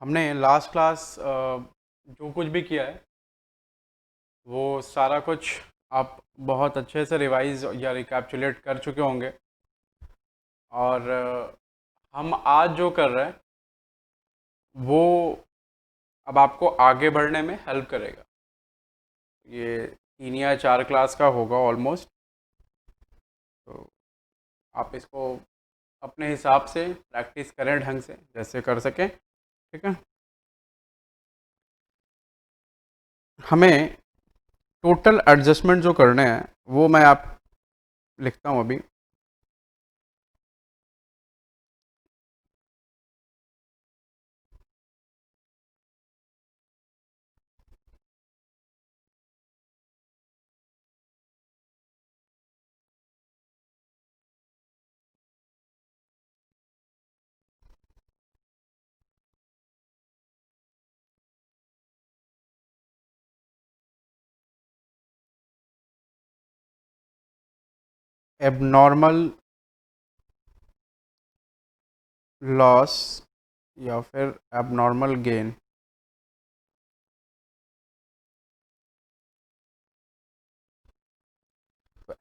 हमने last class जो कुछ भी किया है वो सारा कुछ आप बहुत अच्छे से रिवाइज या रिकैप्चुलेट कर चुके होंगे। और हम आज जो कर रहे हैं वो अब आपको आगे बढ़ने में हेल्प करेगा। ये 3 या 4 क्लास का होगा ऑलमोस्ट। तो आप इसको अपने हिसाब से प्रैक्टिस करें ढंग से जैसे कर सकें। ठीक है। हमें टोटल एडजस्टमेंट जो करने हैं वो मैं आप लिखता हूँ अभी। एबनॉर्मल लॉस या फिर एबनॉर्मल गेन।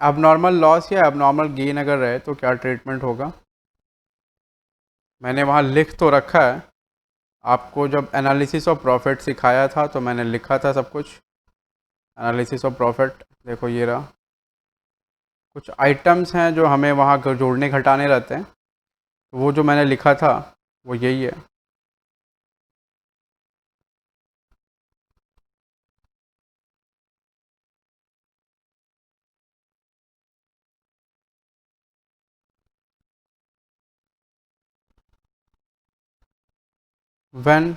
एबनॉर्मल लॉस या एबनॉर्मल गेन अगर रहे तो क्या ट्रीटमेंट होगा। मैंने वहाँ लिख तो रखा है। आपको जब एनालिसिस ऑफ प्रॉफिट सिखाया था तो मैंने लिखा था सब कुछ। एनालिसिस ऑफ प्रॉफिट देखो ये रहा। कुछ आइटम्स हैं जो हमें वहाँ जोड़ने घटाने रहते हैं, तो वो जो मैंने लिखा था वो यही है। when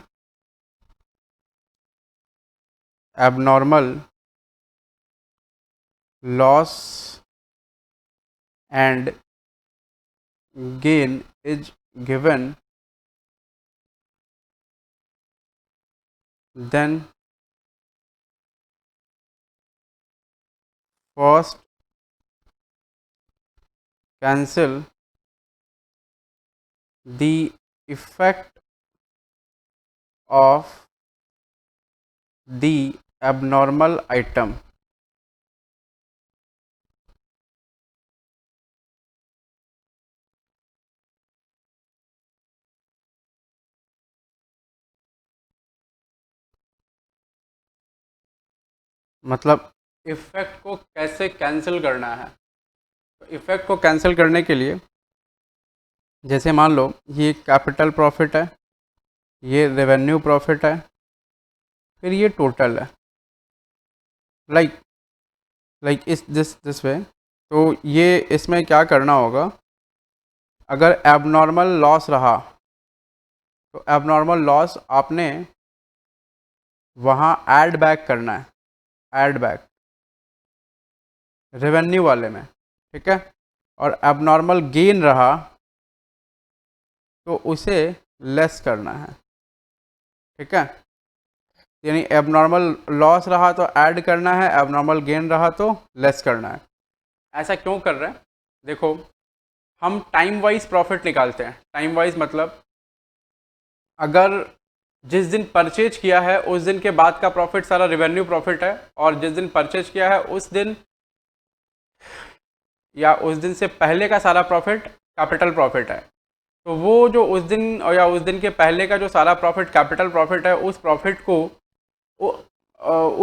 abnormal loss and gain is given, then first cancel the effect of the abnormal item। मतलब इफ़ेक्ट को कैसे कैंसिल करना है। तो इफ़ेक्ट को कैंसिल करने के लिए जैसे मान लो ये कैपिटल प्रॉफिट है, ये रेवेन्यू प्रॉफिट है, फिर ये टोटल है। लाइक लाइक इस दिस वे। तो ये इसमें क्या करना होगा, अगर एबनॉर्मल लॉस रहा तो एबनॉर्मल लॉस आपने वहाँ ऐड बैक करना है, ऐड बैक रेवेन्यू वाले में। ठीक है। और एबनॉर्मल गेन रहा तो उसे लेस करना है। ठीक है। यानी एबनॉर्मल लॉस रहा तो ऐड करना है, एबनॉर्मल गेन रहा तो लेस करना है। ऐसा क्यों कर रहे हैं, देखो हम टाइम वाइज प्रॉफिट निकालते हैं। टाइम वाइज मतलब अगर जिस दिन परचेज किया है उस दिन के बाद का प्रॉफिट सारा रिवेन्यू प्रॉफिट है, और जिस दिन परचेज किया है उस दिन या उस दिन से पहले का सारा प्रॉफिट कैपिटल प्रॉफिट है। तो वो जो उस दिन या उस दिन के पहले का जो सारा प्रॉफिट कैपिटल प्रॉफिट है उस प्रॉफिट को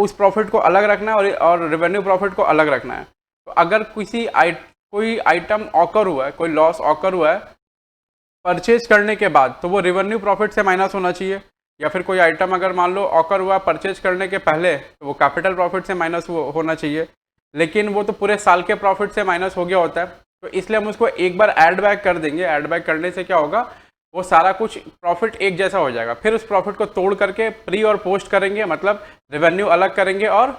उस प्रॉफिट को अलग रखना है और रिवेन्यू प्रॉफिट को अलग रखना है। तो अगर कोई आइटम ऑकर हुआ है, कोई लॉस ऑकर हुआ है परचेज करने के बाद, तो वो रिवेन्यू प्रॉफिट से माइनस होना चाहिए। या फिर कोई आइटम अगर मान लो ऑकर हुआ परचेज करने के पहले, तो वो कैपिटल प्रॉफिट से माइनस होना चाहिए। लेकिन वो तो पूरे साल के प्रॉफिट से माइनस हो गया होता है, तो इसलिए हम उसको एक बार ऐड बैक कर देंगे। ऐड बैक करने से क्या होगा, वो सारा कुछ प्रॉफिट एक जैसा हो जाएगा। फिर उस प्रॉफिट को तोड़ करके प्री और पोस्ट करेंगे, मतलब रिवेन्यू अलग करेंगे और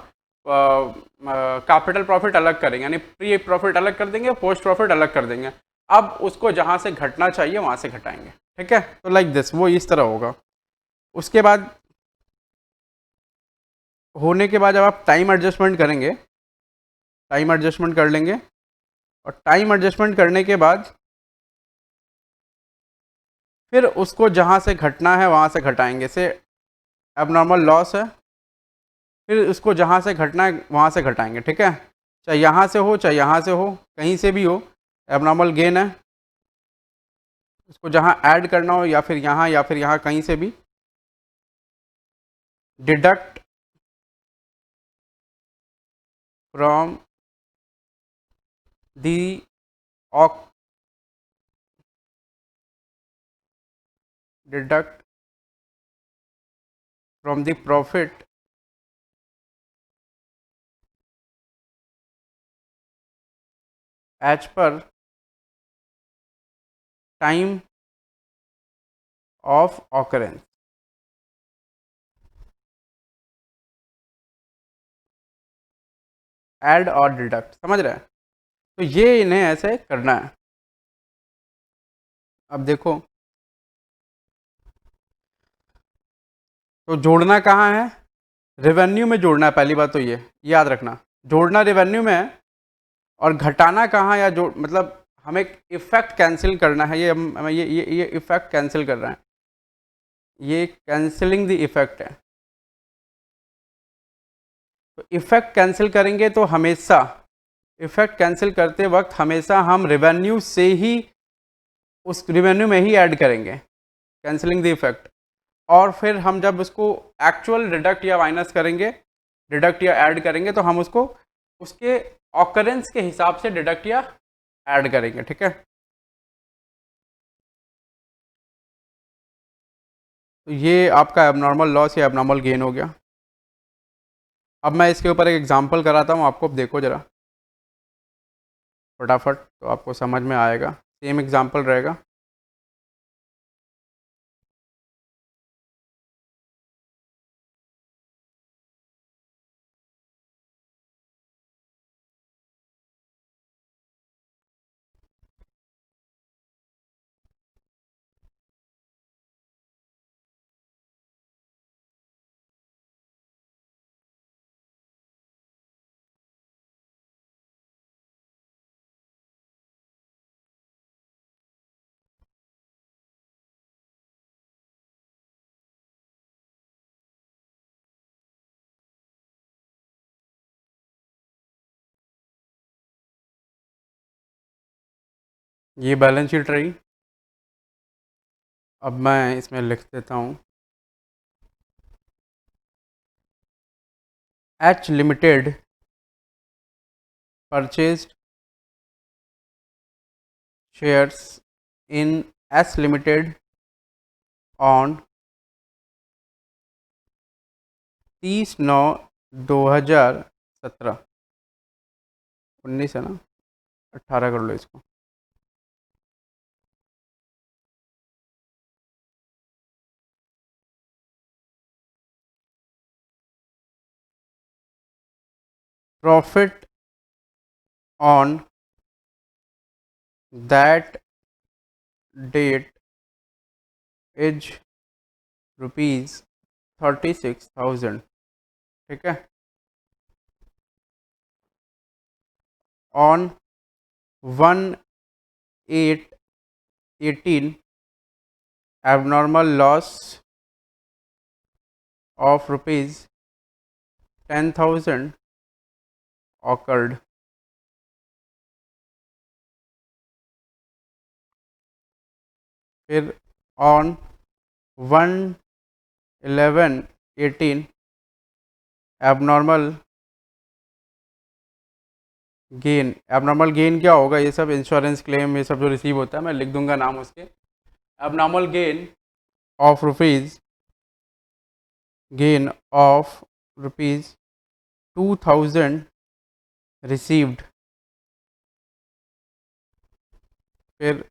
कैपिटल प्रॉफिट अलग करेंगे, यानी प्री प्रॉफिट अलग कर देंगे, पोस्ट प्रॉफिट अलग कर देंगे। अब उसको जहाँ से घटना चाहिए वहाँ से घटाएंगे। ठीक है। तो लाइक दिस वो इस तरह होगा। उसके बाद होने के बाद जब आप टाइम एडजस्टमेंट करेंगे, टाइम एडजस्टमेंट कर लेंगे, और टाइम एडजस्टमेंट करने के बाद फिर उसको जहाँ से घटना है वहाँ से घटाएंगे। से एबनॉर्मल लॉस है, फिर उसको जहाँ से घटना है वहाँ से घटाएंगे, ठीक है। चाहे यहाँ से हो चाहे यहाँ से हो, कहीं से भी हो, एबनॉर्मल गेन है, उसको जहाँ ऐड करना हो या फिर यहाँ कहीं से भी, deduct from the deduct from the profit as per time of occurrence. Add और डिडक्ट, समझ रहे हैं। तो ये इन्हें ऐसे करना है। अब देखो, तो जोड़ना कहाँ है, रेवेन्यू में जोड़ना है। पहली बात तो ये याद रखना, जोड़ना रेवेन्यू में है, और घटाना कहाँ, या जो मतलब हमें इफेक्ट कैंसिल करना है। ये हम ये इफेक्ट कैंसिल कर रहे हैं, ये कैंसिलिंग द इफेक्ट है। तो इफेक्ट कैंसिल करेंगे तो हमेशा, इफेक्ट कैंसिल करते वक्त हमेशा हम रेवेन्यू से ही, उस रेवेन्यू में ही ऐड करेंगे, कैंसिलिंग द इफेक्ट। और फिर हम जब उसको एक्चुअल डिडक्ट या माइनस करेंगे, डिडक्ट या ऐड करेंगे, तो हम उसको उसके ऑकरेंस के हिसाब से डिडक्ट या ऐड करेंगे, ठीक है। तो ये आपका एबनॉर्मल लॉस या एबनॉर्मल गेन हो गया। अब मैं इसके ऊपर एक एग्जांपल कराता हूँ आपको, अब देखो ज़रा फटाफट, तो आपको समझ में आएगा। सेम एग्जांपल रहेगा। ये बैलेंस शीट रही। अब मैं इसमें लिख देता हूँ, H limited purchased shares in S limited on 30/9/2017। 19 है ना, 18 कर लो इसको। Profit on that date is ₹36,000, ठीक है। On 1/8/18 abnormal loss of ₹10,000 occurred। फिर on 1/11/18 abnormal gain. Abnormal gain क्या होगा, ये सब इंश्योरेंस क्लेम, ये सब जो रिसीव होता है, मैं लिख दूंगा नाम उसके। Abnormal gain of ₹2,000 received. फिर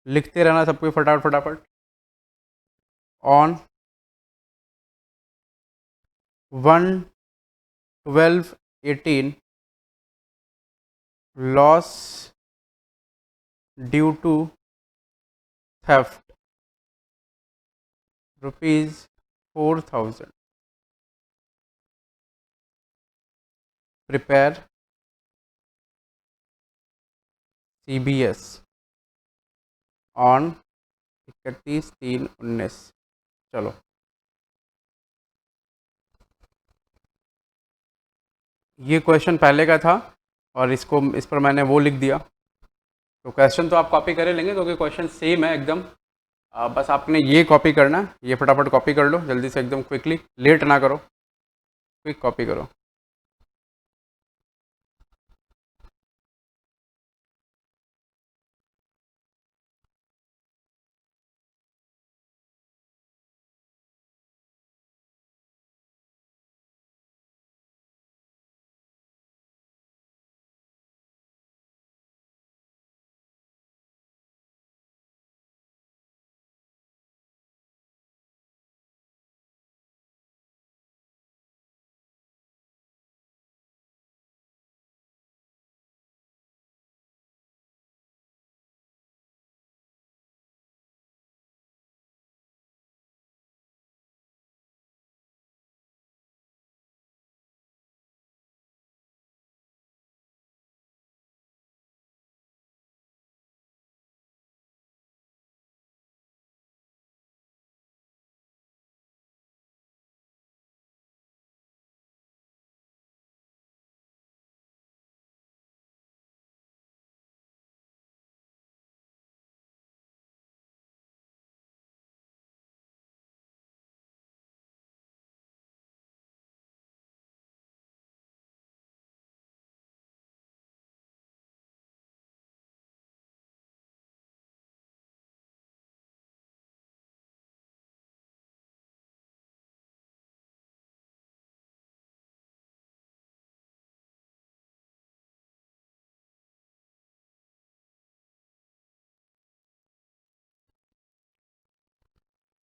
लिखते रहना सबको फटाफट फटाफट। On 1/12/18 loss due to theft ₹4,000। Prepare CBS। On 31/3/19। चलो, ये क्वेश्चन पहले का था और इसको इस पर मैंने वो लिख दिया। तो क्वेश्चन तो आप कॉपी करे लेंगे क्योंकि क्वेश्चन सेम है एकदम। बस आपने ये कॉपी करना है, ये फटाफट कॉपी कर लो जल्दी से, एकदम क्विकली, लेट ना करो, क्विक कॉपी करो।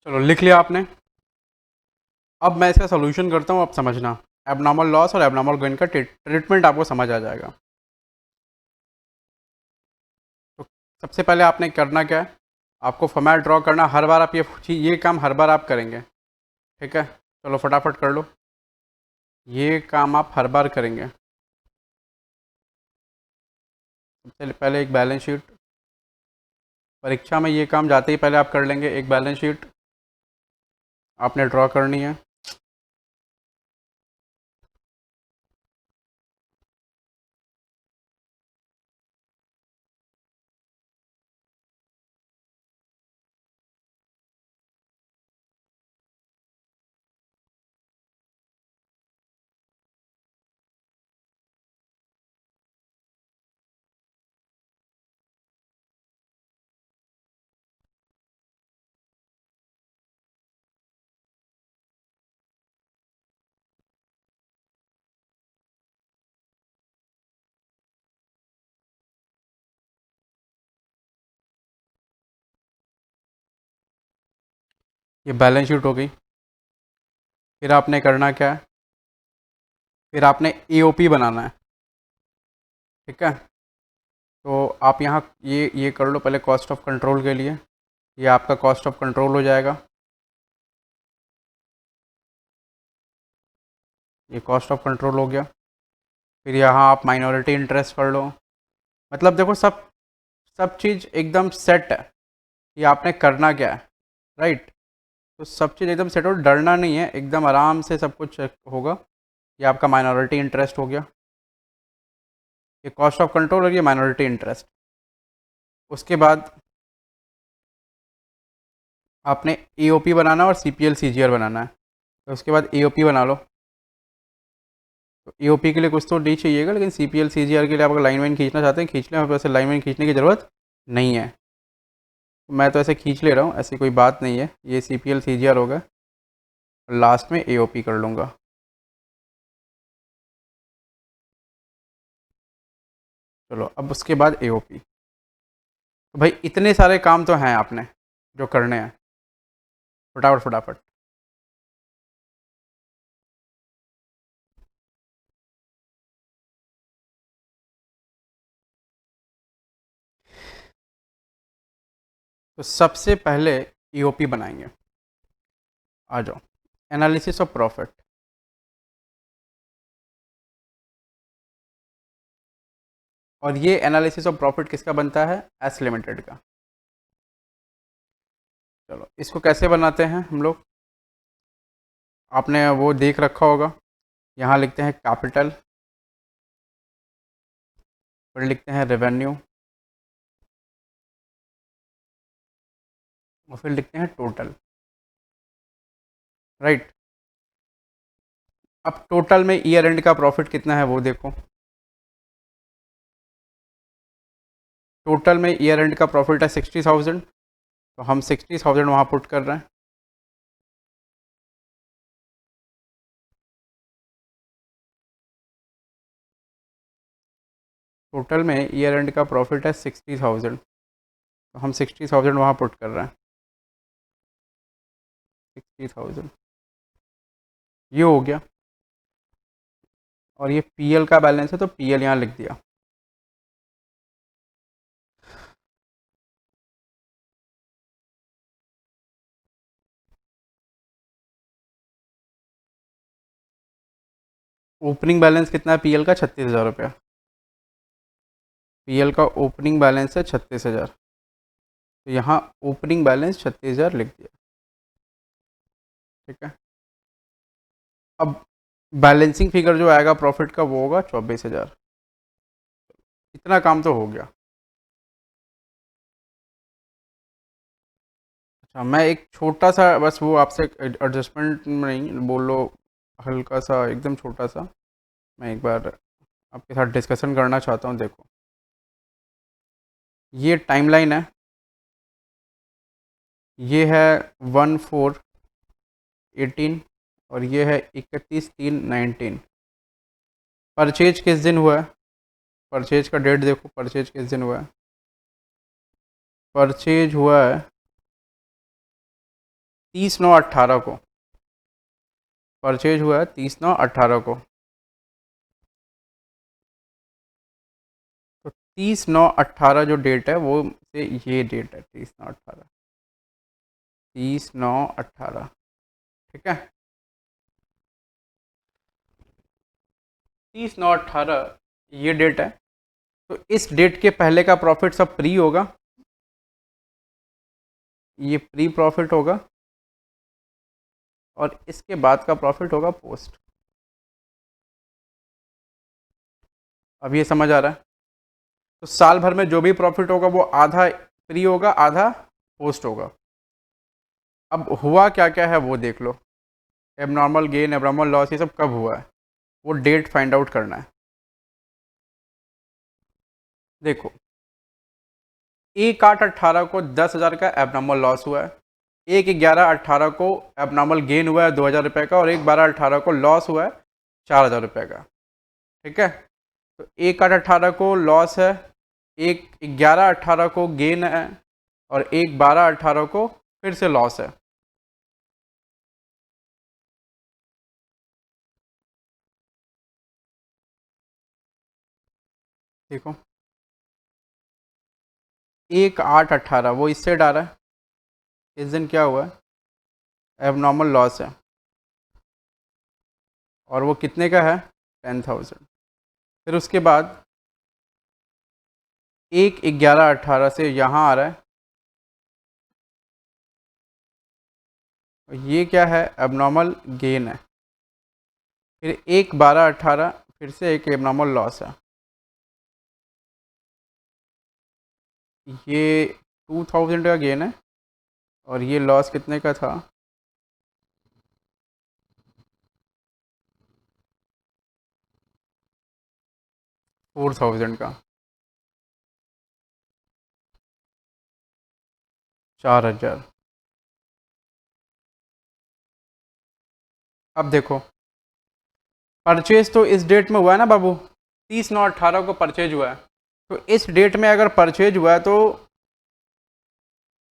चलो, लिख लिया आपने। अब मैं इसका सोल्यूशन करता हूँ, अब समझना। एबनॉर्मल लॉस और एबनॉर्मल गेन का ट्रीटमेंट आपको समझ आ जाएगा। तो सबसे पहले आपने करना क्या है, आपको फॉर्मेट ड्रॉ करना। हर बार आप ये काम हर बार आप करेंगे, ठीक है? चलो फटाफट कर लो, ये काम आप हर बार करेंगे। सबसे पहले एक बैलेंस शीट, परीक्षा में ये काम जाते ही पहले आप कर लेंगे। एक बैलेंस शीट आपने ड्रॉ करनी है। ये बैलेंस शीट हो गई। फिर आपने करना क्या है, फिर आपने एओपी बनाना है, ठीक है? तो आप यहाँ ये कर लो पहले कॉस्ट ऑफ कंट्रोल के लिए। ये आपका कॉस्ट ऑफ कंट्रोल हो जाएगा। ये कॉस्ट ऑफ कंट्रोल हो गया। फिर यहाँ आप माइनॉरिटी इंटरेस्ट कर लो। मतलब देखो, सब सब चीज़ एकदम सेट है। ये आपने करना क्या है, राइट? तो सब चीज़ एकदम सेट हो, डरना नहीं है, एकदम आराम से सब कुछ होगा। ये आपका माइनॉरिटी इंटरेस्ट हो गया, ये कॉस्ट ऑफ कंट्रोल और ये माइनॉरिटी इंटरेस्ट। उसके बाद आपने एओपी बनाना और सीपीएल सीजीआर बनाना है। तो उसके बाद एओपी बना लो। तो एओपी के लिए कुछ तो डी चाहिएगा, लेकिन सीपीएल सीजीआर के लिए आप अगर लाइन वाइन खींचना चाहते हैं खींच लें, वैसे लाइन वाइन खींचने की ज़रूरत नहीं है। तो मैं तो ऐसे खींच ले रहा हूँ, ऐसी कोई बात नहीं है। ये सीपीएल सीजीआर होगा, लास्ट में एओपी कर लूँगा। चलो, अब उसके बाद एओपी। तो भाई इतने सारे काम तो हैं आपने जो करने हैं, फटाफट फटाफट। तो सबसे पहले ईओपी बनाएंगे। आ जाओ, एनालिसिस ऑफ प्रॉफिट। और ये एनालिसिस ऑफ प्रॉफिट किसका बनता है? एस लिमिटेड का। चलो इसको कैसे बनाते हैं हम लोग, आपने वो देख रखा होगा। यहाँ लिखते हैं कैपिटल, फिर लिखते हैं रेवेन्यू, और फिर लिखते हैं टोटल, राइट। अब टोटल में ईयर एंड का प्रॉफिट कितना है वो देखो। टोटल में ईयर एंड का प्रॉफिट है 60,000, तो हम 60,000 वहाँ पुट कर रहे हैं। टोटल में ईयर एंड का प्रॉफिट है 60,000, तो हम 60,000 वहाँ पुट कर रहे हैं। 60,000 ये हो गया, और ये पीएल का बैलेंस है तो पीएल यहाँ लिख दिया। ओपनिंग बैलेंस कितना है पीएल का, 36,000 रुपया। पीएल का ओपनिंग बैलेंस है 36,000, तो यहाँ ओपनिंग बैलेंस 36,000 लिख दिया, ठीक है। अब बैलेंसिंग फिगर जो आएगा प्रॉफिट का वो होगा 24,000। इतना काम तो हो गया। अच्छा, मैं एक छोटा सा बस वो आपसे एडजस्टमेंट नहीं बोल लो, हल्का सा एकदम छोटा सा मैं एक बार आपके साथ डिस्कशन करना चाहता हूँ। देखो ये टाइमलाइन है, ये है 1/4/18 और ये है 31/3/19। परचेज किस दिन हुआ है, परचेज का डेट देखो, परचेज किस दिन हुआ है। परचेज हुआ है 30/9/18 को, परचेज हुआ है 30/9/18 को। तो 30/9/18 जो डेट है वो से ये डेट है 30/9/18, 30/9/18, ठीक है। 30/9/18 ये डेट है, तो इस डेट के पहले का प्रॉफिट सब प्री होगा, ये प्री प्रॉफिट होगा, और इसके बाद का प्रॉफिट होगा पोस्ट। अब ये समझ आ रहा है। तो साल भर में जो भी प्रॉफिट होगा वो आधा प्री होगा, आधा पोस्ट होगा। अब हुआ क्या क्या है वो देख लो, एबनॉर्मल गेन, एबनॉर्मल लॉस, ये सब कब हुआ है वो डेट फाइंड आउट करना है। देखो 1/8/18 को 10,000 का एबनॉर्मल लॉस हुआ है, 1/11/18 को एबनॉर्मल गेन हुआ है 2,000 रुपये का, और 1/12/18 को लॉस हुआ है 4,000 रुपये का, ठीक है। तो 1/8/18 को लॉस है, 1/11/18 को गेन है, और 1/12/18 को फिर से लॉस है। देखो 1/8/18 वो इससे डाला है, इस दिन क्या हुआ है, एबनॉर्मल लॉस है, और वो कितने का है, 10,000। फिर उसके बाद 1/11/18 से यहाँ आ रहा है, ये क्या है, एबनॉर्मल गेन है। फिर 1/12/18 फिर से एक एबनॉर्मल लॉस है, ये 2,000 का गेन है, और ये लॉस कितने का था, 4,000 का, 4,000। अब देखो परचेज तो इस डेट में हुआ है ना बाबू, 30/9/18 को परचेज हुआ है, तो इस डेट में अगर परचेज हुआ है तो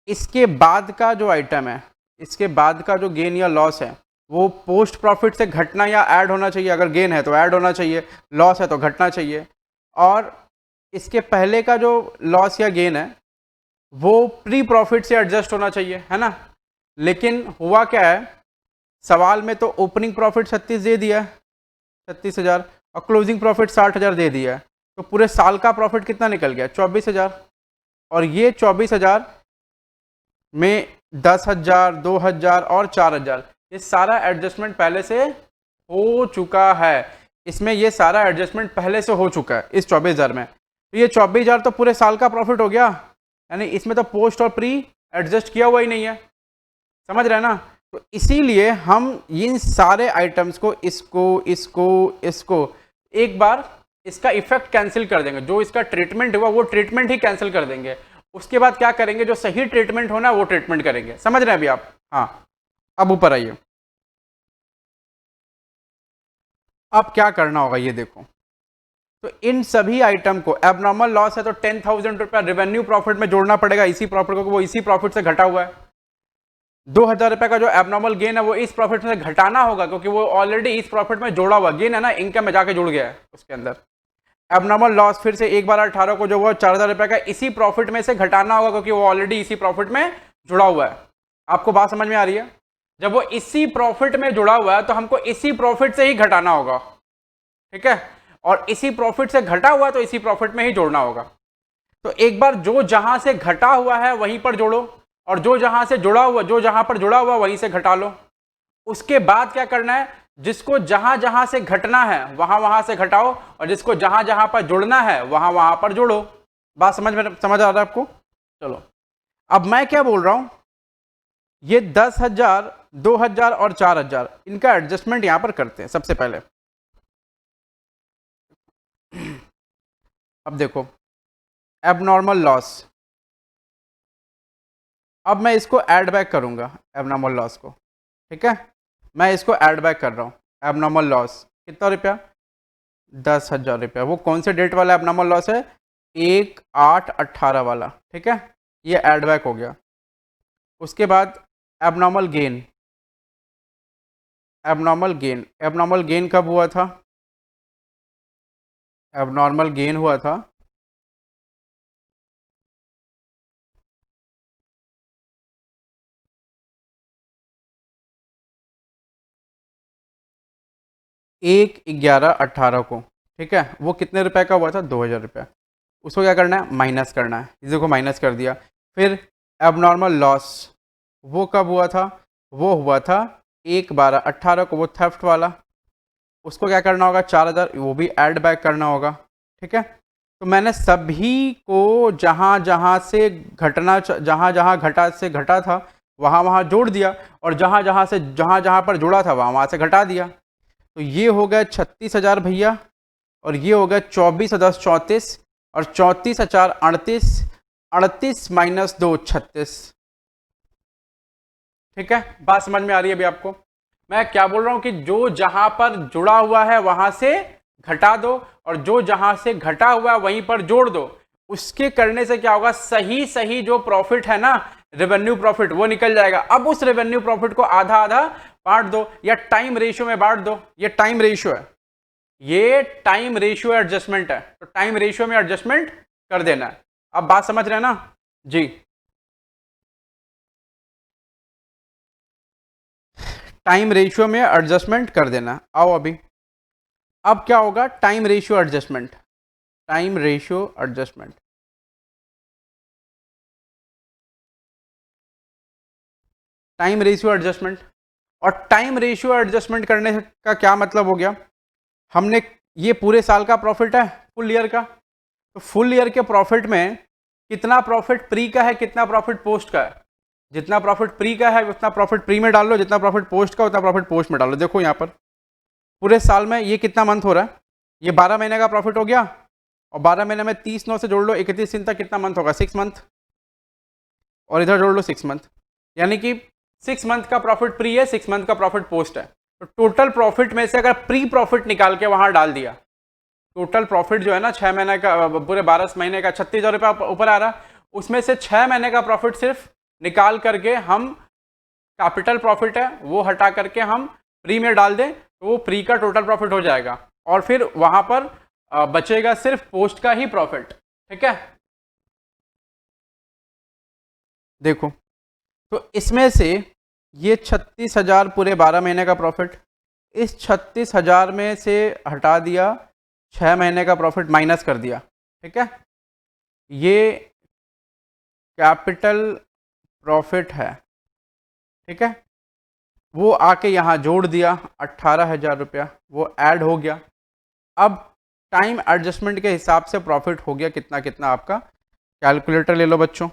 इसके बाद का जो आइटम है, इसके बाद का जो गेन या लॉस है वो पोस्ट प्रॉफिट से घटना या ऐड होना चाहिए। अगर गेन है तो ऐड होना चाहिए, लॉस है तो घटना चाहिए। और इसके पहले का जो लॉस या गेन है वो प्री प्रॉफिट से एडजस्ट होना चाहिए, है ना। लेकिन हुआ क्या है, सवाल में तो ओपनिंग प्रॉफिट 36 दे दिया है, 36,000, और क्लोजिंग प्रॉफिट 60,000 दे दिया है, तो पूरे साल का प्रॉफिट कितना निकल गया, 24,000। और ये 24,000 में 10,000, 2,000 और 4,000, ये सारा एडजस्टमेंट पहले से हो चुका है। इसमें ये सारा एडजस्टमेंट पहले से हो चुका है इस 24,000 में। तो ये 24,000 तो पूरे साल का प्रॉफिट हो गया, यानी इसमें तो पोस्ट और प्री एडजस्ट किया हुआ ही नहीं है, समझ रहे हैं ना। तो इसीलिए हम इन सारे आइटम्स को, इसको एक बार इसका इफेक्ट कैंसिल कर देंगे, जो इसका ट्रीटमेंट हुआ वो ट्रीटमेंट ही कैंसिल कर देंगे। उसके बाद क्या करेंगे, जो सही ट्रीटमेंट होना वो ट्रीटमेंट करेंगे, समझ रहे हैं अभी आप। हाँ, अब ऊपर आइए। अब क्या करना होगा ये देखो, तो इन सभी आइटम को, एबनॉर्मल लॉस है तो 10,000 रुपया रेवेन्यू प्रॉफिट में जोड़ना पड़ेगा, इसी प्रॉफिट को, वो इसी प्रॉफिट से घटा हुआ है। 2,000 रुपए का जो एबनॉर्मल गेन है वो इस प्रॉफिट में से घटाना होगा, क्योंकि वो ऑलरेडी इस प्रॉफिट में जोड़ा हुआ गेन है ना, इनकम में जाके जुड़ गया है उसके अंदर। एबनॉर्मल लॉस फिर से 1/18 को जो वो 4,000 रुपए का इसी प्रॉफिट में से घटाना होगा, क्योंकि वो ऑलरेडी इसी प्रॉफिट में जुड़ा हुआ है। आपको बात समझ में आ रही है? जब वो इसी प्रॉफिट में जुड़ा हुआ है तो हमको इसी प्रॉफिट से ही घटाना होगा, ठीक है। और इसी प्रॉफिट से घटा हुआ तो इसी प्रॉफिट में ही जोड़ना होगा। तो एक बार जो जहां से घटा हुआ है वहीं पर जोड़ो, और जो जहां से जुड़ा हुआ, जो जहां पर जुड़ा हुआ वहीं से घटा लो। उसके बाद क्या करना है, जिसको जहां जहां से घटना है वहां वहां से घटाओ, और जिसको जहां जहां पर जुड़ना है वहां वहां पर जोड़ो। बात समझ आ रहा है आपको? चलो, अब मैं क्या बोल रहा हूं, ये 10,000, 2,000 और 4,000 इनका एडजस्टमेंट यहां पर करते हैं सबसे पहले। अब देखो, एबनॉर्मल लॉस, अब मैं इसको ऐड बैक करूंगा एबनॉर्मल लॉस को, ठीक है। मैं इसको ऐड बैक कर रहा हूँ, एबनॉर्मल लॉस कितना रुपया, 10,000 रुपया। वो कौन से डेट वाला एबनॉर्मल लॉस है, 1/8/18 वाला, ठीक है। ये ऐड बैक हो गया। उसके बाद एबनॉर्मल गेन, एबनॉर्मल गेन कब हुआ था, एबनॉर्मल गेन हुआ था 1/11/18 को, ठीक है। वो कितने रुपए का हुआ था, 2,000 रुपया। उसको क्या करना है, माइनस करना है। इसी को माइनस कर दिया। फिर एबनॉर्मल लॉस, वो कब हुआ था, वो हुआ था 1/12/18 को, वो थेफ्ट वाला। उसको क्या करना होगा, 4,000, वो भी ऐड बैक करना होगा, ठीक है। तो मैंने सभी को जहाँ जहाँ से घटना, जहाँ जहाँ घटा से घटा था वहाँ वहाँ जोड़ दिया, और जहाँ जहाँ से जहाँ जहाँ पर जुड़ा था वहाँ वहाँ से घटा दिया। तो ये हो गया 36,000 भैया, और ये हो गया 24,10 34, और 34,000 38, 38 माइनस 2 36, ठीक है। बात समझ में आ रही है अभी आपको? मैं क्या बोल रहा हूं कि जो जहां पर जुड़ा हुआ है वहां से घटा दो, और जो जहां से घटा हुआ है वहीं पर जोड़ दो। उसके करने से क्या होगा, सही सही जो प्रॉफिट है ना, रेवेन्यू प्रॉफिट, वो निकल जाएगा। अब उस रेवेन्यू प्रॉफिट को आधा आधा बांट दो, या टाइम रेशियो में बांट दो। ये टाइम रेशियो है, ये टाइम रेशियो एडजस्टमेंट है, तो टाइम रेशियो में एडजस्टमेंट कर देना है। अब बात समझ रहे हैं ना जी? टाइम रेशियो में एडजस्टमेंट कर देना। आओ अभी, अब क्या होगा, time ratio adjustment, time ratio adjustment. Time ratio adjustment, और टाइम रेशियो एडजस्टमेंट करने का क्या मतलब हो गया, हमने, ये पूरे साल का प्रॉफिट है, फुल ईयर का, तो फुल ईयर के प्रॉफिट में कितना प्रॉफिट प्री का है, कितना प्रॉफिट पोस्ट का है। जितना प्रॉफिट प्री का है उतना प्रॉफिट प्री में डाल लो, जितना प्रॉफिट पोस्ट का उतना प्रॉफिट पोस्ट में डाल लो। देखो यहाँ पर पूरे साल में ये कितना मंथ हो रहा है, ये 12 महीने का प्रॉफिट हो गया, और 12 महीने में 30 9 से जोड़ लो, 31 दिन तक कितना मंथ होगा, 6 मंथ, और इधर जोड़ लो 6 मंथ, यानी कि 6 मंथ का प्रॉफिट प्री है, 6 मंथ का प्रॉफिट पोस्ट है। तो टोटल प्रॉफिट में से अगर प्री प्रॉफिट निकाल के वहां डाल दिया, टोटल प्रॉफिट जो है ना 6 महीने का, पूरे 12 महीने का 36,000 रुपया ऊपर आ रहा, उसमें से 6 महीने का प्रॉफिट सिर्फ निकाल करके हम, कैपिटल प्रॉफिट है वो हटा करके हम प्री में डाल दें, तो वो प्री का टोटल प्रॉफिट हो जाएगा, और फिर वहां पर बचेगा सिर्फ पोस्ट का ही प्रॉफिट, ठीक है। देखो, तो इसमें से ये 36,000 पूरे 12 महीने का प्रॉफिट, इस 36,000 में से हटा दिया, 6 महीने का प्रॉफिट माइनस कर दिया, ठीक है। ये कैपिटल प्रॉफिट है, ठीक है, वो आके यहाँ जोड़ दिया 18,000 रुपया, वो ऐड हो गया। अब टाइम एडजस्टमेंट के हिसाब से प्रॉफिट हो गया कितना कितना आपका। कैलकुलेटर ले लो बच्चों,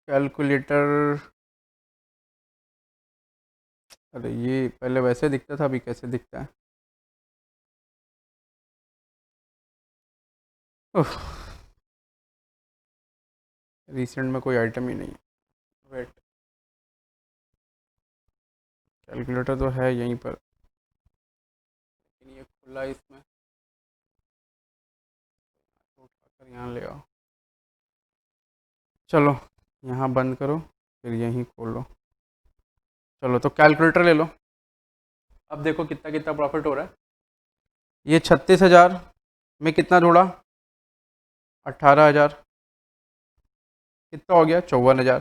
कैलकुलेटर। अरे ये पहले वैसे दिखता था, अभी कैसे दिखता है? रिसेंट में कोई आइटम ही नहीं है। वेट, कैलकुलेटर तो है यहीं पर, लेकिन ये खुला है इसमें, तो उठाकर यहाँ ले आओ। चलो यहाँ बंद करो, फिर यहीं खोलो। चलो तो कैलकुलेटर ले लो। अब देखो कितना कितना प्रॉफिट हो रहा है। ये 36,000 में कितना जोड़ा? 18,000, कितना हो गया? 54,000।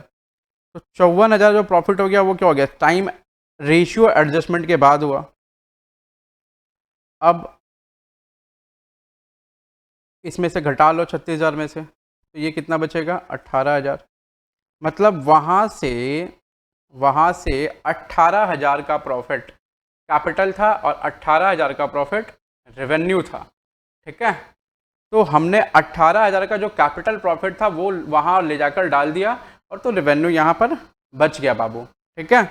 तो 54,000 जो प्रॉफिट हो गया वो क्या हो गया? टाइम रेशियो एडजस्टमेंट के बाद हुआ। अब इसमें से घटा लो 36,000 में से, तो ये कितना बचेगा? 18,000। मतलब वहाँ से 18,000 का प्रॉफिट कैपिटल था और 18,000 का प्रॉफिट रेवेन्यू था। ठीक है, तो हमने 18,000 का जो कैपिटल प्रॉफिट था वो वहाँ ले जाकर डाल दिया, और तो रेवेन्यू यहाँ पर बच गया बाबू। ठीक है,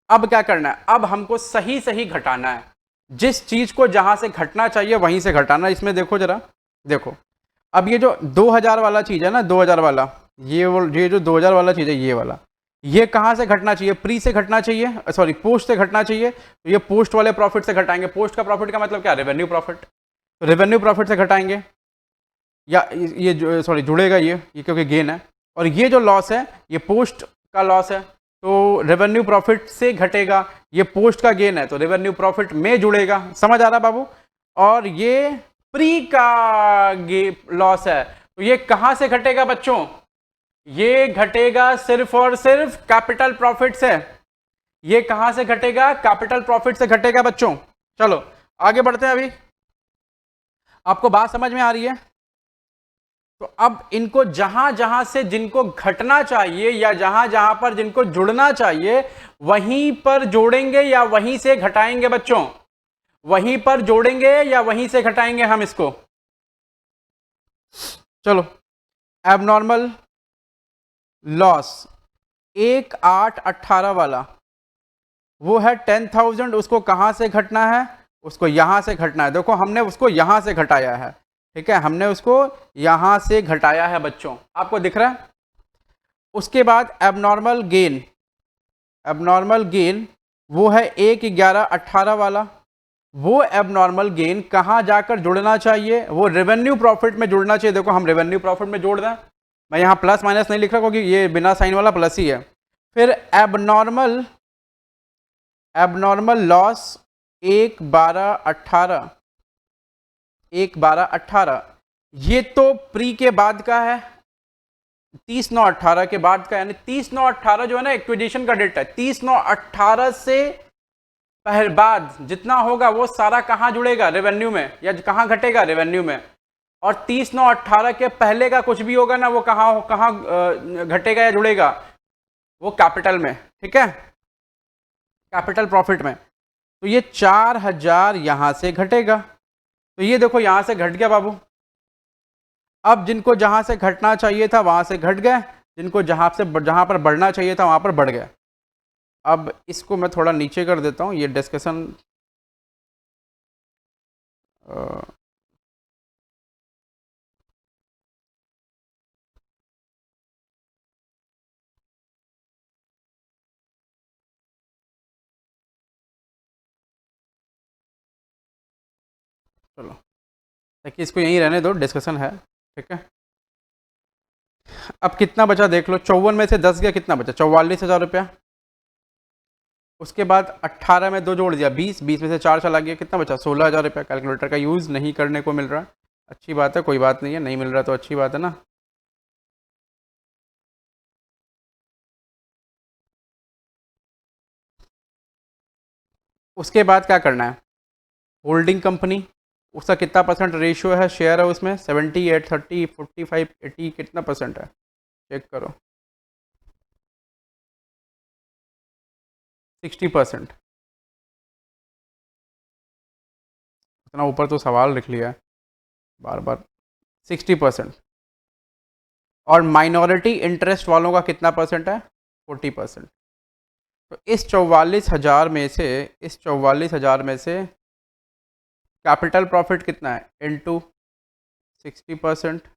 अब क्या करना है? अब हमको सही सही घटाना है, जिस चीज़ को जहाँ से घटना चाहिए वहीं से घटाना। इसमें देखो जरा, देखो अब ये जो 2,000 वाला चीज़ है ना, 2,000 वाला, ये जो 2,000 वाला चीज़ है, ये वाला, ये कहाँ से घटना चाहिए? प्री से घटना चाहिए, सॉरी पोस्ट से घटना चाहिए। तो ये पोस्ट वाले प्रॉफिट से घटाएंगे। पोस्ट का प्रॉफिट का मतलब क्या? Revenue profit. तो रेवेन्यू प्रॉफिट से घटाएंगे, या ये जो सॉरी जुड़ेगा ये क्योंकि गेन है, और ये जो लॉस है ये पोस्ट का लॉस है, तो रेवेन्यू प्रॉफिट से घटेगा। ये पोस्ट का गेन है तो रेवेन्यू प्रॉफिट में जुड़ेगा। समझ आ रहा बाबू? और ये प्री का लॉस है, तो ये कहां से घटेगा बच्चों? ये घटेगा सिर्फ और सिर्फ कैपिटल प्रॉफिट से। ये कहां से घटेगा? कैपिटल प्रॉफिट से घटेगा बच्चों। चलो आगे बढ़ते हैं। अभी आपको बात समझ में आ रही है? तो अब इनको जहां जहां से जिनको घटना चाहिए या जहां जहां पर जिनको जुड़ना चाहिए वहीं पर जोड़ेंगे या वहीं से घटाएंगे बच्चों? वहीं पर जोड़ेंगे या वहीं से घटाएंगे हम इसको? चलो, एबनॉर्मल लॉस 1,818 वाला वो है 10,000, उसको कहां से घटना है? उसको यहां से घटना है। देखो हमने उसको यहां से घटाया है। ठीक है, हमने उसको यहां से घटाया है बच्चों, आपको दिख रहा है? उसके बाद एबनॉर्मल गेन, एबनॉर्मल गेन वो है 1,1118 वाला। वो एबनॉर्मल गेन कहां जाकर जुड़ना चाहिए? वो रेवेन्यू प्रॉफिट में जुड़ना चाहिए। देखो हम रेवेन्यू प्रॉफिट में जोड़ दें, मैं यहाँ प्लस माइनस नहीं लिख रहा क्योंकि ये बिना साइन वाला प्लस ही है। फिर एबनॉर्मल लॉस 1,1218, 1,1218 ये तो प्री के बाद का है, 30/9/18 के बाद का, यानी 30/9/18 जो है ना एक्विजिशन का डेट है। 30/9/18 से पहले बाद जितना होगा वो सारा कहाँ जुड़ेगा? रेवेन्यू में। या कहाँ घटेगा? रेवेन्यू में। और 30/9/18 के पहले का कुछ भी होगा ना वो कहाँ घटेगा या जुड़ेगा? वो कैपिटल में। ठीक है, कैपिटल प्रॉफिट में। तो ये 4,000 यहां से घटेगा। तो ये देखो यहां से घट गया बाबू। अब जिनको जहां से घटना चाहिए था वहां से घट गए, जिनको जहां पर बढ़ना चाहिए था वहां पर बढ़ गए। अब इसको मैं थोड़ा नीचे कर देता हूं, ये डिस्कशन चलो ताकि इसको यहीं रहने दो, डिस्कशन है। ठीक है, अब कितना बचा देख लो। 54 में से 10 गया, कितना बचा? 44,000 रुपया। उसके बाद 18 में 2 जोड़ दिया, 20 में से 4 चला गया, कितना बचा? 16,000 रुपया। कैलकुलेटर का यूज़ नहीं करने को मिल रहा है, अच्छी बात है, कोई बात नहीं है, नहीं मिल रहा तो अच्छी बात है ना। उसके बाद क्या करना है? होल्डिंग कंपनी, उसका कितना परसेंट रेशियो है, शेयर है उसमें? 78, 30, 45, 80 कितना परसेंट है? चेक करो। 60%। इतना ऊपर तो सवाल लिख लिया है बार बार। 60%। और माइनॉरिटी इंटरेस्ट वालों का कितना परसेंट है? 40%। तो इस 44,000 में से, इस 44,000 में से कैपिटल प्रॉफिट कितना है? इनटू 60%।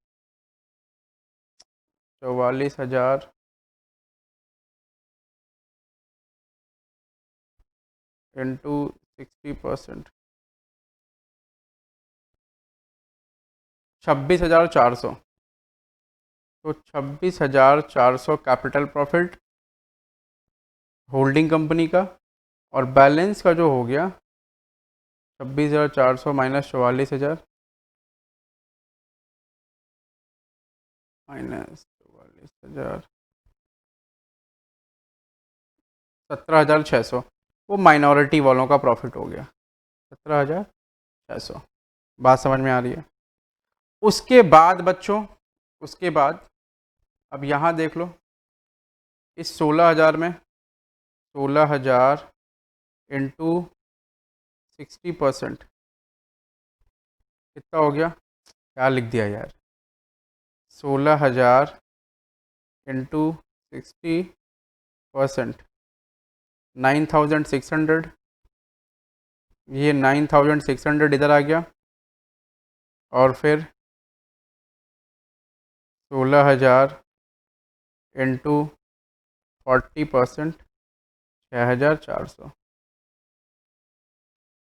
44,000 इंटू 60%, 26,400। तो 26,400 कैपिटल प्रॉफिट होल्डिंग कंपनी का, और बैलेंस का जो हो गया 26,400 माइनस 44,000 माइनस 44,000, 17,600। वो माइनॉरिटी वालों का प्रॉफिट हो गया 17,600। बात समझ में आ रही है? उसके बाद बच्चों, उसके बाद अब यहाँ देख लो, इस 16,000 में 16,000 इंटू 60% कितना हो गया? क्या लिख दिया यार? 16,000 इंटू 60%, 9,600। ये 9,600 इधर आ गया, और फिर 16,000 इंटू 40%, 6,400।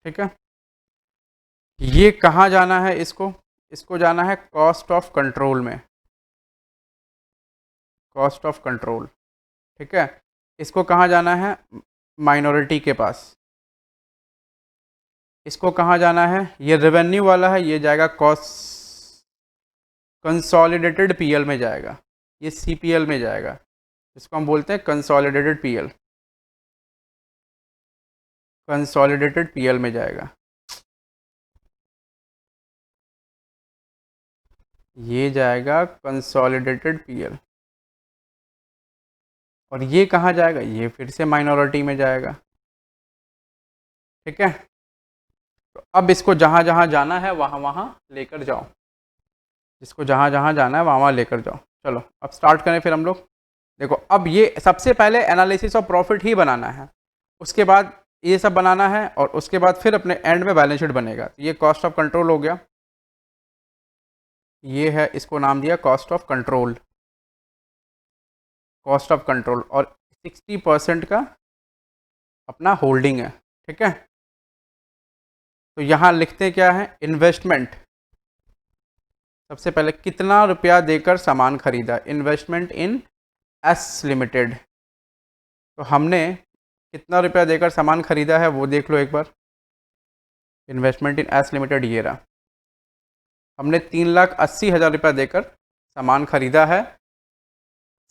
ठीक है, ये कहाँ जाना है इसको? इसको जाना है कॉस्ट ऑफ कंट्रोल में, कॉस्ट ऑफ कंट्रोल। ठीक है, इसको कहाँ जाना है? माइनॉरिटी के पास। इसको कहाँ जाना है? ये रेवेन्यू वाला है, ये जाएगा कॉस्ट कंसोलिडेटेड पीएल में जाएगा, ये सीपीएल में जाएगा। इसको हम बोलते हैं कंसोलिडेटेड पीएल, कंसोलिडेटेड पीएल में जाएगा। ये जाएगा कंसोलिडेटेड पीएल। और ये कहाँ जाएगा? ये फिर से माइनॉरिटी में जाएगा। ठीक है, तो अब इसको जहाँ जहाँ जाना है वहाँ वहाँ लेकर जाओ, जिसको जहाँ जहाँ जाना है वहाँ वहाँ लेकर जाओ। चलो अब स्टार्ट करें फिर हम लोग। देखो, अब ये सबसे पहले एनालिसिस ऑफ प्रॉफिट ही बनाना है, उसके बाद ये सब बनाना है, और उसके बाद फिर अपने एंड में बैलेंस शीट बनेगा। ये कॉस्ट ऑफ कंट्रोल हो गया, ये है, इसको नाम दिया cost of control, cost of control. और 60% का अपना होल्डिंग है। ठीक है, तो यहाँ लिखते क्या है? इन्वेस्टमेंट। सबसे पहले कितना रुपया देकर सामान खरीदा? इन्वेस्टमेंट इन एस लिमिटेड। तो हमने कितना रुपया देकर सामान खरीदा है वो देख लो एक बार। इन्वेस्टमेंट इन एस लिमिटेड ये रहा, हमने 3,80,000 रुपया देकर सामान खरीदा है,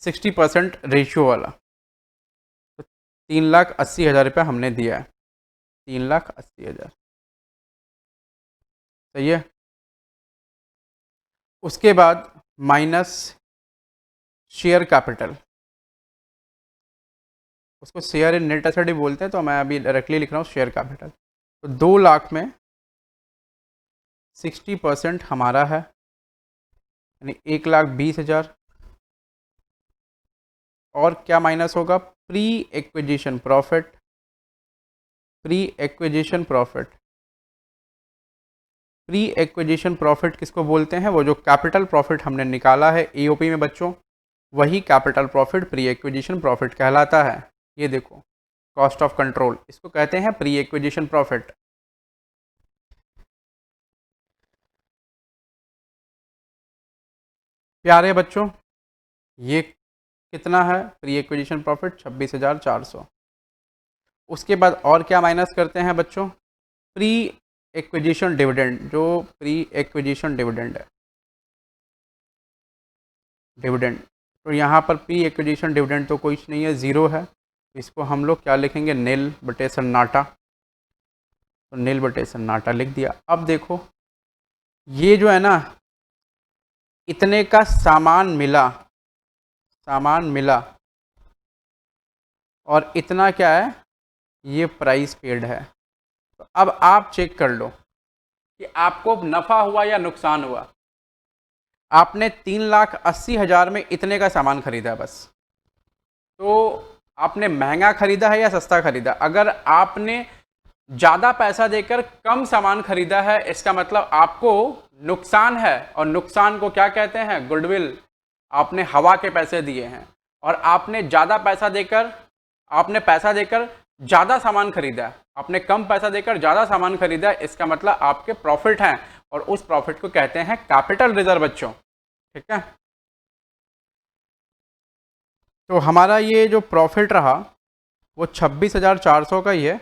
60% रेशियो वाला। तो 3,80,000 रुपया हमने दिया है, 3,80,000। सही है। उसके बाद माइनस शेयर कैपिटल, उसको शेयर इन नेट एसेट ही बोलते हैं, तो मैं अभी डायरेक्टली लिख रहा हूँ शेयर कैपिटल। तो 2 लाख में 60% हमारा है, यानी 1,20,000। और क्या माइनस होगा? Pre acquisition profit, pre acquisition profit. Pre acquisition profit किसको बोलते हैं? वो जो कैपिटल प्रॉफिट हमने निकाला है ईओपी में बच्चों, वही capital profit pre acquisition profit कहलाता है। ये देखो, कॉस्ट ऑफ कंट्रोल, इसको कहते हैं प्री एक्विजिशन प्रॉफिट। प्यारे बच्चों, ये कितना है प्री एक्विजिशन प्रॉफिट? 26,400। उसके बाद और क्या माइनस करते हैं बच्चों? प्री एक्विजिशन डिविडेंड, जो प्री एक्विजिशन डिविडेंड है, डिविडेंड। तो यहाँ पर प्री एक्विजिशन डिविडेंड तो कुछ नहीं है, ज़ीरो है। इसको हम लोग क्या लिखेंगे? नील बटे सन्नाटा। तो नील बटे सन्नाटा लिख दिया। अब देखो, ये जो है ना, इतने का सामान मिला, सामान मिला, और इतना क्या है? ये प्राइस पेड है। तो अब आप चेक कर लो कि आपको नफ़ा हुआ या नुकसान हुआ। आपने 3,80,000 में इतने का सामान खरीदा बस, तो आपने महंगा खरीदा है या सस्ता खरीदा? अगर आपने ज़्यादा पैसा देकर कम सामान खरीदा है, इसका मतलब आपको नुकसान है, और नुकसान को क्या कहते हैं? गुडविल। आपने हवा के पैसे दिए हैं, और आपने ज़्यादा पैसा देकर, आपने पैसा देकर ज़्यादा सामान खरीदा है, आपने कम पैसा देकर ज़्यादा सामान खरीदा है, इसका मतलब आपके प्रॉफिट हैं, और उस प्रॉफिट को कहते हैं कैपिटल रिजर्व बच्चों। ठीक है, तो हमारा ये जो प्रॉफिट रहा वो 26,400 का ही है।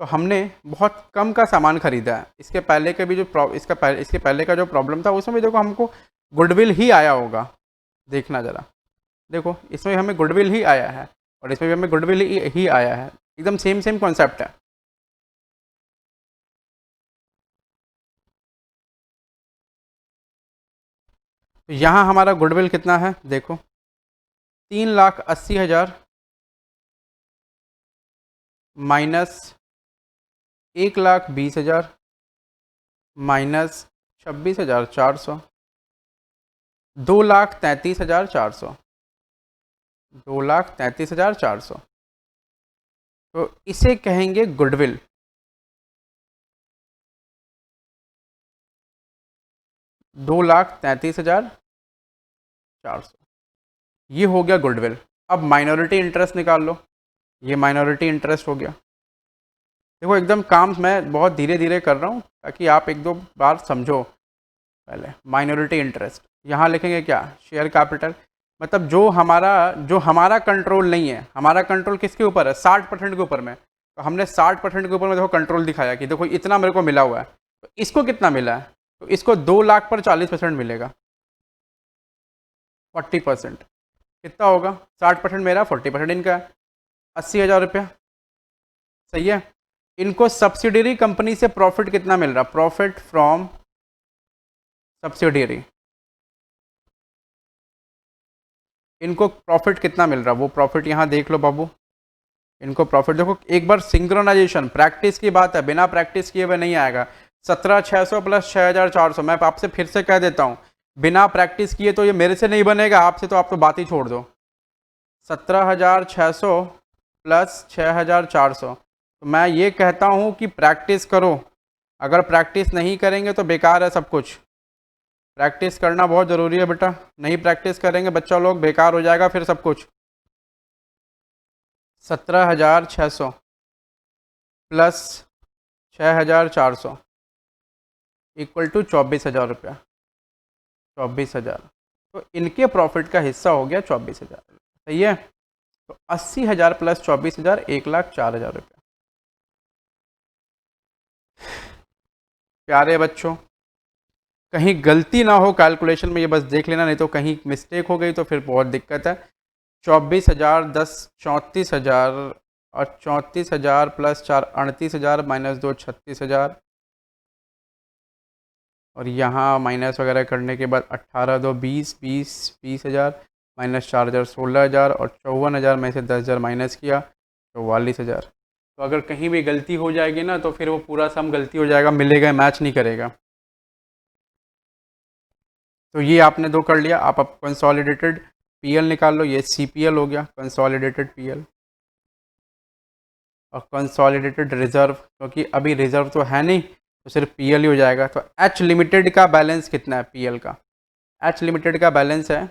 तो हमने बहुत कम का सामान खरीदा है। इसके पहले के भी जो इसके पहले का जो प्रॉब्लम था उसमें भी देखो हमको गुडविल ही आया होगा। देखना ज़रा, देखो इसमें हमें गुडविल ही आया है, और इसमें भी हमें गुडविल ही आया है। एकदम सेम सेम कॉन्सेप्ट है। तो यहाँ हमारा गुडविल कितना है? देखो 3,80,000 माइनस 1,20,000 माइनस 26,400, 2,33,400, 2,33,400। तो इसे कहेंगे गुडविल। 2,33,400, ये हो गया गुडविल। अब माइनॉरिटी इंटरेस्ट निकाल लो। ये माइनॉरिटी इंटरेस्ट हो गया। देखो एकदम काम मैं बहुत धीरे धीरे कर रहा हूँ ताकि आप एक दो बार समझो। पहले माइनॉरिटी इंटरेस्ट यहाँ लिखेंगे क्या? Share capital. मतलब जो हमारा कंट्रोल नहीं है। हमारा कंट्रोल किसके ऊपर है? 60% के ऊपर में। तो हमने 60% के ऊपर में देखो कंट्रोल दिखाया कि देखो इतना मेरे को मिला हुआ है। तो इसको कितना मिला है? तो इसको 2 लाख पर 40% मिलेगा। 40% कितना होगा? 60% मेरा, 40% इनका है, 80,000 रुपया। सही है। इनको सब्सिडियरी कंपनी से प्रॉफिट कितना मिल रहा? Profit from subsidiary. इनको प्रॉफिट कितना मिल रहा? वो प्रॉफिट यहाँ देख लो बाबू। इनको प्रॉफिट देखो, एक बार सिंक्रोनाइजेशन प्रैक्टिस की बात है, बिना प्रैक्टिस किए हुए नहीं आएगा। 17,600 प्लस 6,400, मैं आपसे फिर से कह देता हूँ, बिना प्रैक्टिस किए तो ये मेरे से नहीं बनेगा, आपसे तो आप तो बात ही छोड़ दो। 17,600 प्लस 6,400, तो मैं ये कहता हूँ कि प्रैक्टिस करो। अगर प्रैक्टिस नहीं करेंगे तो बेकार है सब कुछ। प्रैक्टिस करना बहुत ज़रूरी है बेटा। नहीं प्रैक्टिस करेंगे बच्चा लोग, बेकार हो जाएगा फिर सब कुछ। 17,600 प्लस 6,400 इक्वल टू 24,000 रुपया। 24,000, तो इनके प्रॉफिट का हिस्सा हो गया 24,000। सही है। तो 80,000 प्लस 24,000, 1,04,000 रुपया। प्यारे बच्चों, कहीं गलती ना हो कैलकुलेशन में, ये बस देख लेना, नहीं तो कहीं मिस्टेक हो गई तो फिर बहुत दिक्कत है। 24,000 10 34,000, और 34,000 प्लस 4 38,000 माइनस 2 36,000, और यहाँ माइनस वगैरह करने के बाद 18 2 20 20 20,000 माइनस 4,000 16,000, और 54,000 में से 10,000 माइनस किया 44,000। तो अगर कहीं भी गलती हो जाएगी ना तो फिर वो पूरा सम गलती हो जाएगा, मिलेगा मैच नहीं करेगा। तो ये आपने दो कर लिया। आप अब कंसोलिडेटेड पीएल निकाल लो। ये सीपीएल हो गया, कंसोलिडेटेड पीएल। और कंसोलिडेटेड रिजर्व, क्योंकि अभी रिजर्व तो है नहीं तो सिर्फ पीएल ही हो जाएगा। तो एच लिमिटेड का बैलेंस कितना है पीएल का? एच लिमिटेड का बैलेंस है,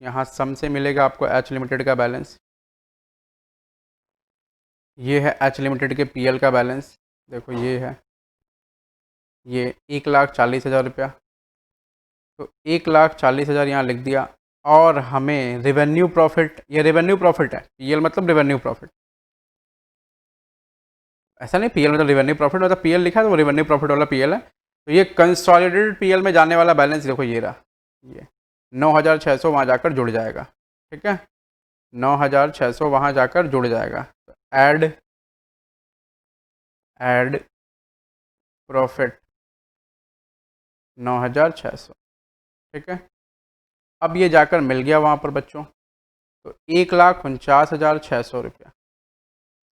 यहाँ सम से मिलेगा आपको एच लिमिटेड का बैलेंस। ये है एच लिमिटेड के पीएल का बैलेंस। देखो ये है, ये 1,40,000 रुपया। तो 1,40,000 यहाँ लिख दिया। और हमें रेवेन्यू प्रॉफिट, ये रेवेन्यू प्रॉफिट है, पीएल मतलब रेवेन्यू प्रॉफिट। ऐसा नहीं पीएल मतलब रेवेन्यू प्रॉफिट, मतलब पीएल लिखा है तो वो रेवेन्यू प्रॉफिट वाला पीएल है। तो ये कंसोलिडेटेड पीएल में जाने वाला बैलेंस देखो ये रहा, ये 9,600 वहाँ जाकर जुड़ जाएगा। ठीक है, 9,600 वहाँ जाकर जुड़ जाएगा। तो ऐड प्रॉफिट 9,600। ठीक है, अब ये जाकर मिल गया वहाँ पर बच्चों। तो 1,49,600 रुपया,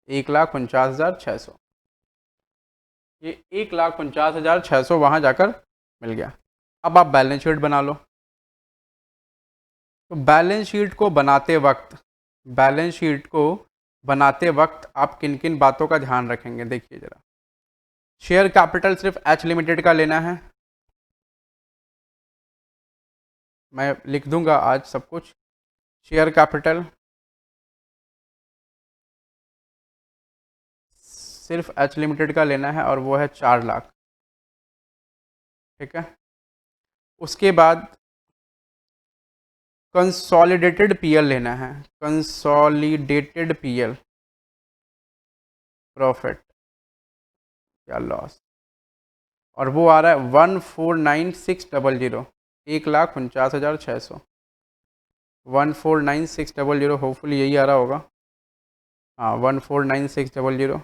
1,49,600, ये 1,49,600 वहाँ जाकर मिल गया। अब आप बैलेंस शीट बना लो। तो बैलेंस शीट को बनाते वक्त, बैलेंस शीट को बनाते वक्त आप किन किन बातों का ध्यान रखेंगे, देखिए ज़रा। शेयर कैपिटल सिर्फ एच लिमिटेड का लेना है, मैं लिख दूंगा आज सब कुछ। शेयर कैपिटल सिर्फ एच लिमिटेड का लेना है और वो है 4 लाख। ठीक है। उसके बाद कंसोलिडेटेड पीएल लेना है, कंसोलिडेटेड पीएल प्रॉफिट या लॉस, और वो आ रहा है 149,600, 1,49,600, 149,600, होपफुली यही आ रहा होगा। हाँ 149,600,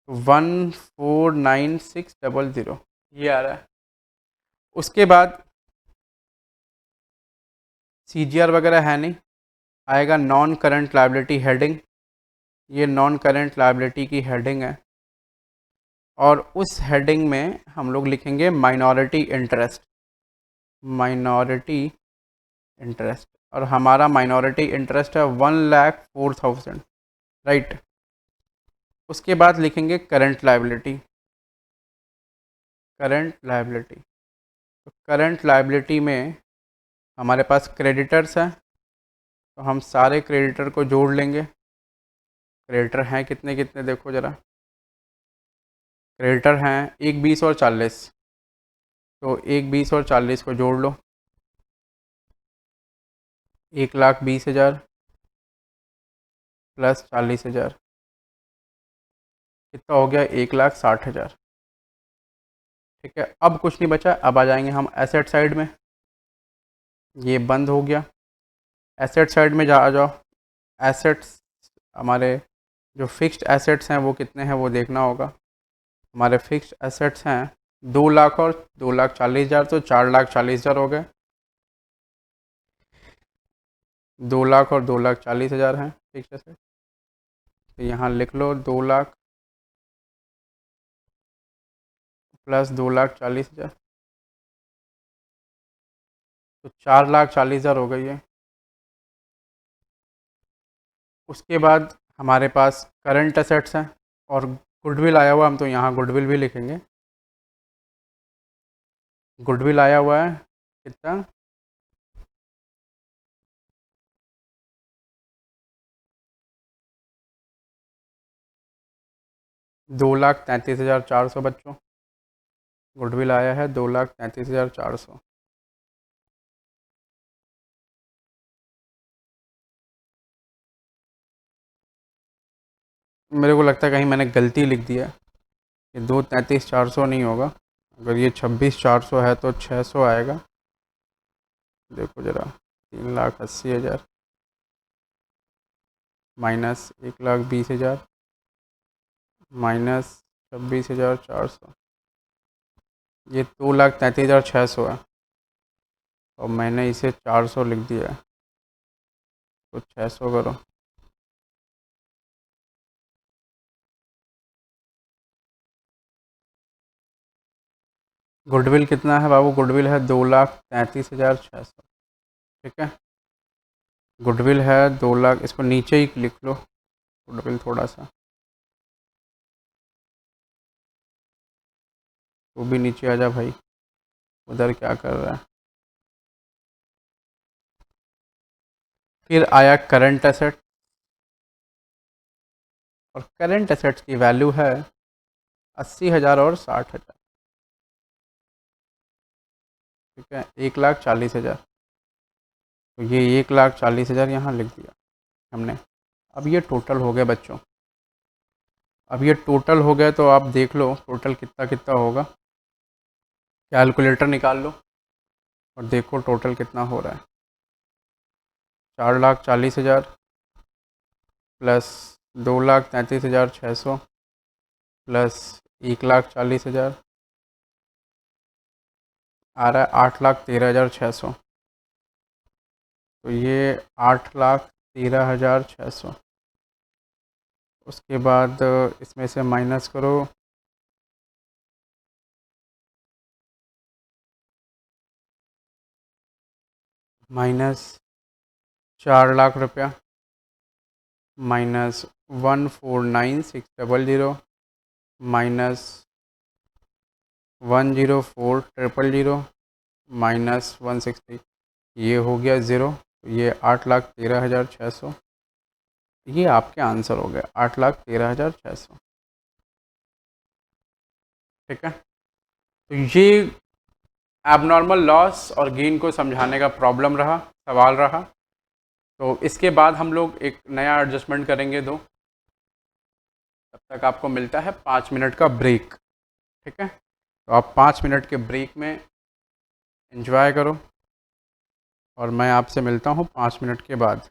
149,600 ये आ रहा है। उसके बाद सीजीआर वगैरह है नहीं, आएगा नॉन करंट लायबिलिटी हेडिंग, ये नॉन करंट लायबिलिटी की हेडिंग है, और उस हेडिंग में हम लोग लिखेंगे माइनॉरिटी इंटरेस्ट, माइनॉरिटी इंटरेस्ट, और हमारा माइनॉरिटी इंटरेस्ट है 1,04,000, राइट। उसके बाद लिखेंगे करंट लायबिलिटी, करंट लायबिलिटी। तो करंट लायबिलिटी में हमारे पास क्रेडिटर्स हैं, तो हम सारे क्रेडिटर को जोड़ लेंगे। क्रेडिटर हैं कितने कितने देखो ज़रा, क्रेडिटर हैं 1, 20 और 40, तो 1, 20 और 40 को जोड़ लो, 1,20,000 प्लस 40,000 कितना हो गया, 1,60,000। ठीक है, अब कुछ नहीं बचा, अब आ जाएंगे हम एसेट साइड में। ये बंद हो गया, एसेट साइड में आ जाओ। एसेट्स हमारे जो फिक्स्ड एसेट्स हैं वो कितने हैं वो देखना होगा। हमारे फिक्स्ड एसेट्स हैं 2 लाख और 2,40,000, तो 4,40,000 हो गए। 2 लाख और 2,40,000 हैं फिक्स्ड एसेट, तो यहाँ लिख लो 2 लाख प्लस 2,40,000, तो 4,40,000 हो गई है। उसके बाद हमारे पास करंट एसेट्स हैं और गुडविल आया हुआ, हम तो यहाँ गुडविल भी लिखेंगे। गुडविल आया हुआ है कितना, 2,33,400 बच्चों, गुडविल आया है 2,33,400। मेरे को लगता है कहीं मैंने गलती लिख दिया है, ये 2,33,400 नहीं होगा, अगर ये 26,400 है तो 600 आएगा। देखो ज़रा, 3,80,000 माइनस 1,20,000 माइनस 26,400, ये 2,33,600 है, और मैंने इसे 400 लिख दिया है, तो 600 करो। गुडविल कितना है बाबू, गुडविल है 2,33,600। ठीक है, गुडविल है 2 लाख, इसको नीचे ही लिख लो गुडविल थोड़ा सा, वो भी नीचे आ जा भाई, उधर क्या कर रहा है। फिर आया करंट एसेट, और करंट एसेट्स की वैल्यू है 80,000 और 60,000। ठीक है, 1,40,000, तो ये 1,40,000 यहाँ लिख दिया हमने। अब ये टोटल हो गया बच्चों, अब ये टोटल हो गया, तो आप देख लो टोटल कितना कितना होगा, कैलकुलेटर निकाल लो और देखो टोटल कितना हो रहा है। 4,40,000 प्लस 2,33,600 प्लस 1,40,000 आ रहा है 8,13,600। तो ये 8,13,600। उसके बाद इसमें से माइनस करो, माइनस 4,00,000 रुपया, माइनस 149,600, माइनस 104,000, माइनस 160, ये हो गया ज़ीरो। ये 8,13,600, ये आपके आंसर हो गए 8,13,600। ठीक है, तो ये एबनॉर्मल लॉस और गेन को समझाने का प्रॉब्लम रहा, सवाल रहा। तो इसके बाद हम लोग एक नया एडजस्टमेंट करेंगे दो। तब तक आपको मिलता है 5 मिनट का ब्रेक। ठीक है, तो आप 5 मिनट के ब्रेक में एंजॉय करो और मैं आपसे मिलता हूँ 5 मिनट के बाद।